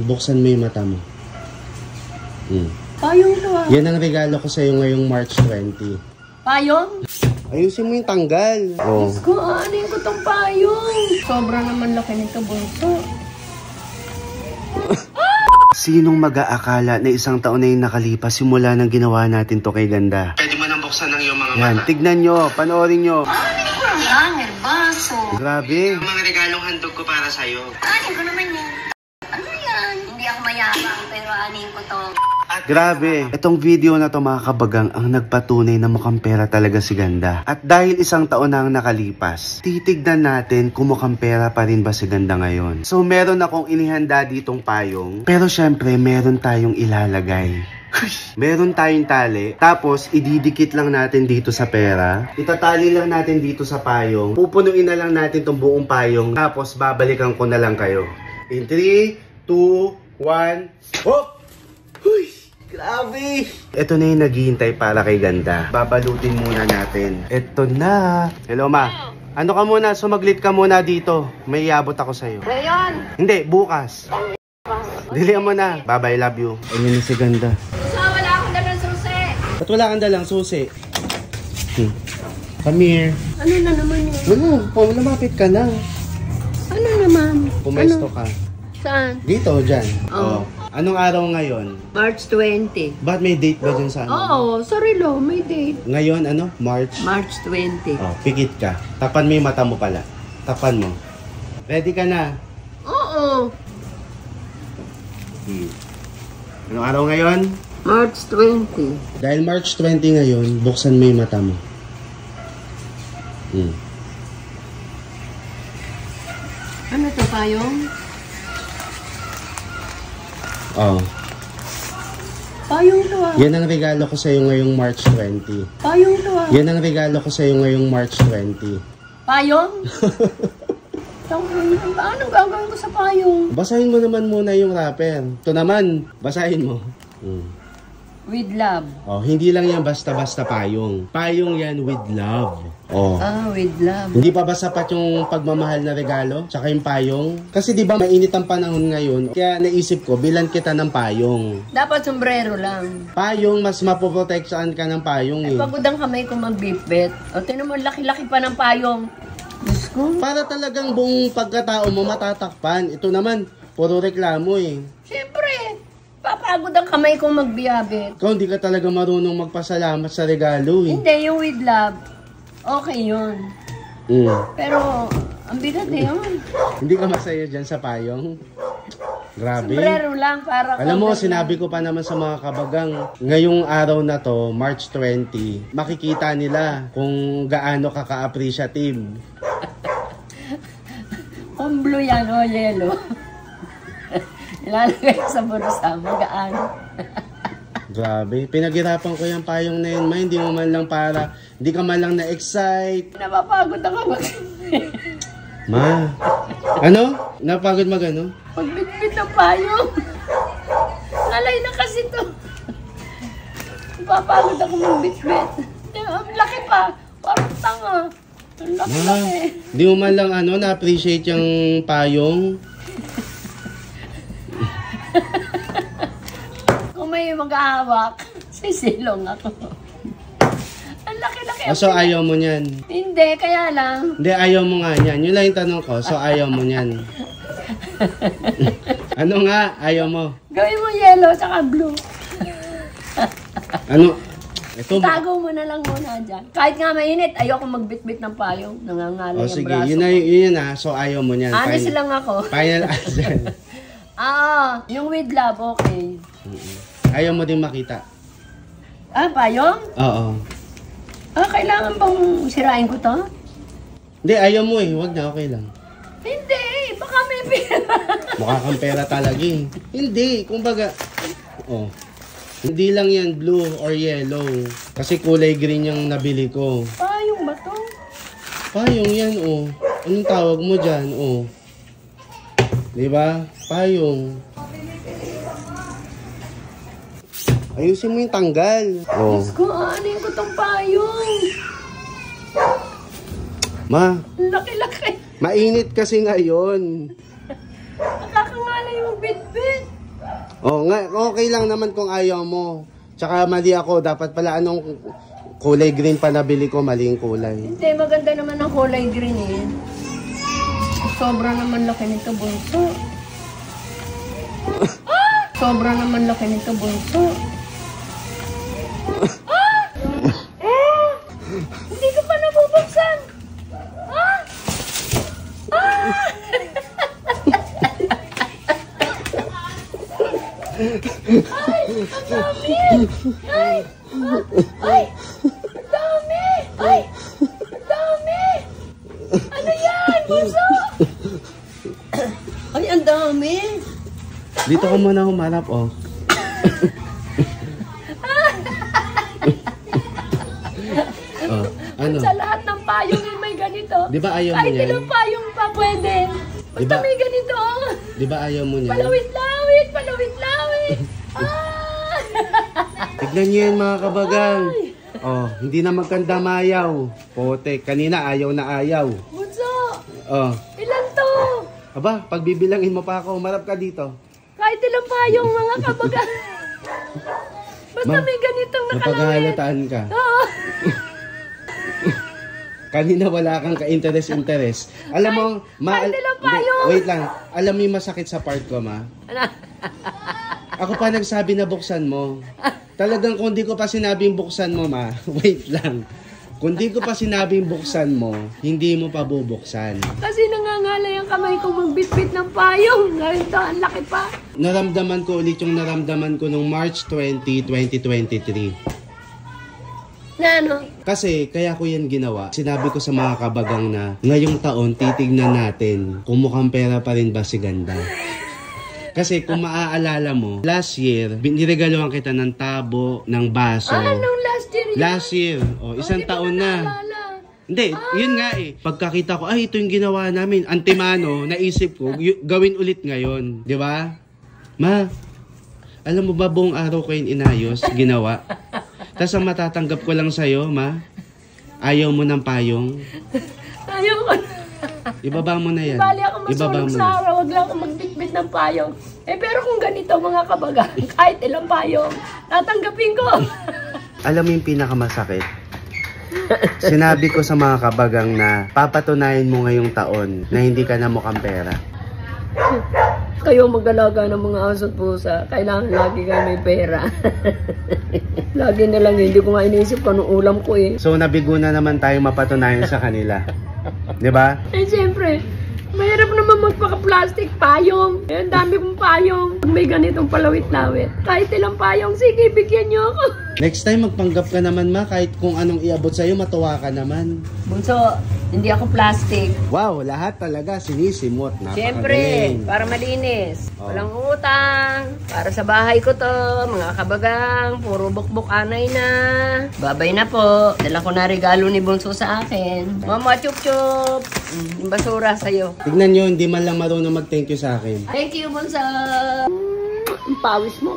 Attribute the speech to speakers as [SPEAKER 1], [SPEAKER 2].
[SPEAKER 1] Buksan mo yung mata mo.
[SPEAKER 2] Payong to ah.
[SPEAKER 1] Yan ang regalo ko sa'yo ngayong March 20.
[SPEAKER 2] Payong?
[SPEAKER 1] Ayusin mo yung tanggal.
[SPEAKER 2] Diyos ko, aanin ko tong payong. Sobra naman laki nito, bunso.
[SPEAKER 1] Sinong mag-aakala na isang taon na yung nakalipas simula nang ginawa natin to kay Ganda? Pwede mo nang buksan ng iyong mga mata. Yan, tignan nyo, panoorin nyo.
[SPEAKER 2] Aanin ko ang hanger, baso.
[SPEAKER 1] Grabe. Ang mga regalong handog ko para sa'yo.
[SPEAKER 2] Aanin ko naman yan. Ano yan? Hindi ako mayabang, pero aanin ko to.
[SPEAKER 1] Grabe. Itong video na to mga kabagang ang nagpatunay na mukhang pera talaga si Ganda. At dahil isang taon na ang nakalipas, titignan natin kung mukhang pera pa rin ba si Ganda ngayon. So meron akong inihanda ditong payong. Pero syempre meron tayong ilalagay. Meron tayong tali. Tapos ididikit lang natin dito sa pera. Itatali lang natin dito sa payong. Pupunuin na lang natin tong buong payong. Tapos babalikan ko na lang kayo. In 3, 2, 1. Hop! Huy! Grabe! Ito na yung naghihintay para kay Ganda. Babalutin muna natin. Ito na. Hello, ma. Ano ka muna? Sumaglit ka muna dito. May iabot ako sa'yo.
[SPEAKER 2] Ngayon?
[SPEAKER 1] Hindi, bukas. Dilihan mo na. Bye-bye, love you. Ayun na si Ganda.
[SPEAKER 2] So, wala akong dalang susi.
[SPEAKER 1] Ba't wala kang dalang susi? Come here.
[SPEAKER 2] Ano na naman yun?
[SPEAKER 1] Lumapit ka na.
[SPEAKER 2] Ano naman?
[SPEAKER 1] Pumesto ka.
[SPEAKER 2] Saan?
[SPEAKER 1] Dito, dyan.
[SPEAKER 2] Oo.
[SPEAKER 1] Anong araw ngayon?
[SPEAKER 2] March 20.
[SPEAKER 1] Ba't may date ba dyan sa ano?
[SPEAKER 2] Oo, sorry lo, may date.
[SPEAKER 1] Ngayon, ano? March?
[SPEAKER 2] March 20.
[SPEAKER 1] Oh, pikit ka. Tapan mo yung mata mo pala. Tapan mo. Ready ka na?
[SPEAKER 2] Oo.
[SPEAKER 1] Anong araw ngayon?
[SPEAKER 2] March 20.
[SPEAKER 1] Dahil March 20 ngayon, buksan mo yung mata mo.
[SPEAKER 2] Ano to, payong?
[SPEAKER 1] Oh.
[SPEAKER 2] Payong to ah.
[SPEAKER 1] Yan ang regalo ko sa'yo ngayong March 20.
[SPEAKER 2] Payong to ah.
[SPEAKER 1] Yan ang regalo ko sa'yo ngayong March 20.
[SPEAKER 2] Payong? Paano gagawin ko sa payong?
[SPEAKER 1] Basahin mo naman muna yung wrapper. Ito naman, basahin mo.
[SPEAKER 2] With love.
[SPEAKER 1] Oh, hindi lang yan basta-basta payong. Payong yan with love. Oh.
[SPEAKER 2] Ah, with love.
[SPEAKER 1] Hindi pa ba sapat yung pagmamahal na regalo? Tsaka yung payong? Kasi di ba mainit ang panahon ngayon? Kaya naisip ko, bilan kita ng payong.
[SPEAKER 2] Dapat sombrero lang.
[SPEAKER 1] Payong, mas mapoproteksaan ka ng payong eh.
[SPEAKER 2] Pagod ang kamay ko magbibit. O, tinan mo, laki-laki pa ng payong. Diyos ko.
[SPEAKER 1] Para talagang buong pagkatao mo matatakpan. Ito naman, puro reklamo eh.
[SPEAKER 2] Siyempre, papagod ang kamay ko magbiyabit.
[SPEAKER 1] Ikaw, hindi ka talaga marunong magpasalamat sa regalo eh.
[SPEAKER 2] Hindi, yung with love, okay yun. Pero, ang bigat eh yun.
[SPEAKER 1] Hindi ka masaya dyan sa payong? Grabe.
[SPEAKER 2] Sombrero lang para...
[SPEAKER 1] Alam mo, sinabi ko pa naman sa mga kabagang, ngayong araw na to, March 20, makikita nila kung gaano ka ka-appreciative.
[SPEAKER 2] Kung blue yan o yellow. Ilalagay sa bursa, magaan.
[SPEAKER 1] Grabe. Pinaghirapan ko yung payong na yun, ma. Hindi mo man lang para, hindi ka man lang na-excite.
[SPEAKER 2] Napapagod ako
[SPEAKER 1] Ma. Ano? Napagod magano?
[SPEAKER 2] Pagbitbit ng payong. Nalay na kasi to. Napapagod ako magbitbit. Ang laki pa. Parang tanga. Ang laki-laki.
[SPEAKER 1] Hindi mo man lang ano, na-appreciate yung payong.
[SPEAKER 2] Kung may mag-ahawak, sisilong ako. Ang laki-laki.
[SPEAKER 1] So ayaw mo niyan?
[SPEAKER 2] Hindi, kaya lang.
[SPEAKER 1] Hindi, ayaw mo nga niyan. Yun lang yung tanong ko. So ayaw mo niyan? Ano nga? Ayaw mo?
[SPEAKER 2] Gawin mo yellow saka blue.
[SPEAKER 1] Ano? Ito.
[SPEAKER 2] Tago mo na lang muna dyan. Kahit nga mainit, ayoko magbitbit ng payong. Nangangalay yung
[SPEAKER 1] sige,
[SPEAKER 2] braso
[SPEAKER 1] yun na, yun na. So ayaw mo niyan.
[SPEAKER 2] Honest lang ako.
[SPEAKER 1] Final answer.
[SPEAKER 2] Yung with love, okay.
[SPEAKER 1] Ayaw mo din makita.
[SPEAKER 2] Payong?
[SPEAKER 1] Oo.
[SPEAKER 2] Kailangan bang sirain ko to?
[SPEAKER 1] Hindi, ayaw mo eh. Huwag na, okay lang.
[SPEAKER 2] Hindi, baka may pera.
[SPEAKER 1] Mukha kang pera talaga eh. Hindi, kumbaga, hindi lang yan blue or yellow. Kasi kulay green yung nabili ko.
[SPEAKER 2] Payong ba to?
[SPEAKER 1] Payong yan, Anong tawag mo dyan, Diba? Payong. Ayusin mo yung tanggal.
[SPEAKER 2] Diyos ko, aanin ko tong payong.
[SPEAKER 1] Ma.
[SPEAKER 2] Laki-laki.
[SPEAKER 1] Mainit kasi ngayon.
[SPEAKER 2] Nakakangalay yung bit-bit.
[SPEAKER 1] Oh, okay lang naman kung ayaw mo. Tsaka mali ako, dapat pala anong kulay green pa nabili ko, maling kulay.
[SPEAKER 2] Hindi, maganda naman ang kulay green eh. Sobra naman laki nito, bunso. Sobra naman laki nito, bunso. Hindi ko pa nabubuksan. Ay, ang dami! Ay! Ay! Ang dami! Ay! Ang dami! Ano yan, bunso? Ay, ang dami!
[SPEAKER 1] Dito ko muna humarap, oh. Oh, ano?
[SPEAKER 2] Sa lahat ng payong yung may ganito.
[SPEAKER 1] Di ba ayaw mo
[SPEAKER 2] kahit
[SPEAKER 1] niyan?
[SPEAKER 2] ilang payong pa pwede. Basta
[SPEAKER 1] Di ba-
[SPEAKER 2] may ganito.
[SPEAKER 1] Di ba ayaw mo niyan?
[SPEAKER 2] Palawit-lawit! Palawit-lawit!
[SPEAKER 1] Tignan niyo yan mga kabagang. Oh, hindi na magkanda mayaw. Pote, kanina ayaw na ayaw.
[SPEAKER 2] Bunso!
[SPEAKER 1] Oh,
[SPEAKER 2] Ilan to?
[SPEAKER 1] aba, pagbibilangin mo pa ako, humarap ka dito.
[SPEAKER 2] Kahit ilang payong mga kabaga. Basta may ganitong nakalawit.
[SPEAKER 1] Napaghahalataan ka.
[SPEAKER 2] Oo.
[SPEAKER 1] Kanina wala kang ka-interest. Alam mo,
[SPEAKER 2] kahit ilang payong.
[SPEAKER 1] wait lang. Alam mo yung masakit sa part ko, ma? Ako pa nagsabi na buksan mo. Talagang kung di ko pa sinabing buksan mo, ma. Wait lang. Kung di ko pa sinabing buksan mo, hindi mo pa bubuksan.
[SPEAKER 2] Kasi nangangalay ang kamay ko magbitbit ng payong. Ganito, ang laki pa.
[SPEAKER 1] Naramdaman ko ulit yung naramdaman ko nung March 20, 2023.
[SPEAKER 2] Na ano?
[SPEAKER 1] Kasi kaya ko yan ginawa. Sinabi ko sa mga kabagang na ngayong taon titignan natin kung mukhang pera pa rin ba si Ganda. Kasi kung maaalala mo, last year, niregaluhan kita ng tabo, ng baso.
[SPEAKER 2] Anong last year yun?
[SPEAKER 1] Last year. O, isang taon na.
[SPEAKER 2] Naalala.
[SPEAKER 1] Hindi, yun nga eh. Pagkakita ko, ay, ito yung ginawa namin. Antimano, naisip ko, gawin ulit ngayon. Di ba? Ma, alam mo ba buong araw ko yung inayos, ginawa? Tapos ang matatanggap ko lang sa'yo, ma, ayaw mo ng payong.
[SPEAKER 2] Ayaw ko na.
[SPEAKER 1] Ibaba mo na yan.
[SPEAKER 2] Bali ako
[SPEAKER 1] Ibaba
[SPEAKER 2] masulog
[SPEAKER 1] mo
[SPEAKER 2] sa
[SPEAKER 1] na.
[SPEAKER 2] araw. Wag lang ako magbitbit ng payong. Eh pero kung ganito mga kabaga, kahit ilang payong, tatanggapin ko.
[SPEAKER 1] Alam mo yung pinakamasakit? Sinabi ko sa mga kabagang na papatunayan mo ngayong taon na hindi ka na mukhang pera.
[SPEAKER 2] Kayo mag-alaga ng mga aso at pusa. Kailangan lagi kayo may pera. Lagi na lang, hindi ko nga iniisip kung anong ulam ko eh.
[SPEAKER 1] So nabigo na naman tayo mapatunayan sa kanila. 'Di ba?
[SPEAKER 2] Eh siyempre, mahirap naman magpaka-plastic payong. Eh, ang dami kong payong. Pag may ganitong palawit-lawit. Kahit ilang payong, sige, bigyan niyo ako.
[SPEAKER 1] Next time magpanggap ka naman, ma, kahit kung anong iabot sa'yo, matuwa ka naman.
[SPEAKER 2] Bunso, hindi ako plastic.
[SPEAKER 1] Wow, lahat talaga sinisimot.
[SPEAKER 2] Siyempre,
[SPEAKER 1] Napakagaling.
[SPEAKER 2] para malinis.
[SPEAKER 1] Oh.
[SPEAKER 2] Walang utang. Para sa bahay ko to, mga kabagang. Puro bukbuk anay na. Babay na po. Dala ko na regalo ni Bunso sa akin. Mama, chup-chup. Yung basura sa'yo.
[SPEAKER 1] Tignan nyo, hindi man lang marunong mag-thank you sa akin.
[SPEAKER 2] Thank you, Bunso. Ang pawis mo.